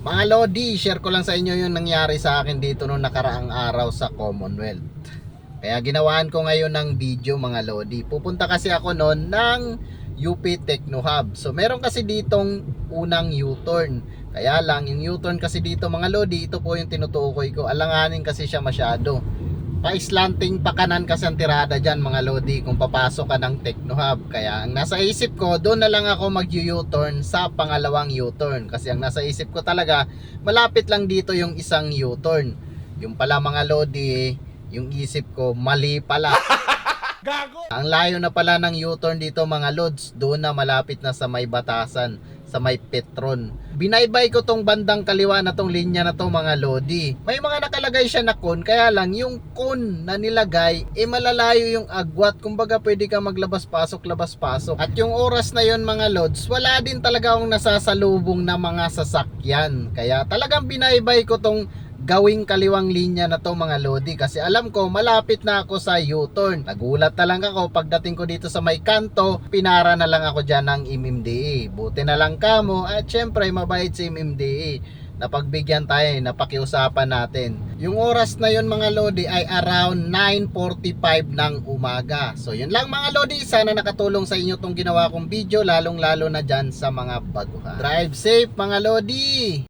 Mga Lodi, share ko lang sa inyo yung nangyari sa akin dito nung nakaraang araw sa Commonwealth. Kaya ginawaan ko ngayon ng video mga Lodi. Pupunta kasi ako noon ng UP Techno Hub. So meron kasi ditong unang U-turn. Kaya lang yung U-turn kasi dito mga Lodi, ito po yung tinutukoy ko. Alanganin kasi siya masyado. Pa-slanting pa kanan kasi ang tirada dyan mga Lodi kung papasok ka ng Techno Hub. Kaya ang nasa isip ko, doon na lang ako mag-U-turn sa pangalawang U-turn. Kasi ang nasa isip ko talaga, malapit lang dito yung isang U-turn. Yung pala mga Lodi, yung isip ko mali pala. Gago! Ang layo na pala ng U-turn dito mga Lods, doon na malapit na sa may Batasan, sa may Petron. Binaybay ko tong bandang kaliwa na tong linya na to mga Lodi. May mga nakalagay siya na kun, kaya lang yung kun na nilagay, malalayo yung agwat. Kumbaga pwede ka maglabas pasok, labas pasok. At yung oras na yon mga Lods, wala din talaga akong nasasalubong na mga sasakyan. Kaya talagang binaybay ko tong gawing kaliwang linya na to mga Lodi, kasi alam ko malapit na ako sa U-turn. Nagulat na lang ako pagdating ko dito sa may kanto, pinara na lang ako dyan ng MMDA. Buti na lang kamo at syempre mabait si MMDA. Napagbigyan tayo, napakiusapan natin. Yung oras na yun mga Lodi ay around 9:45 ng umaga. So yun lang mga Lodi, sana nakatulong sa inyo tong ginawa kong video, lalong lalo na dyan sa mga baguhan. Drive safe mga Lodi!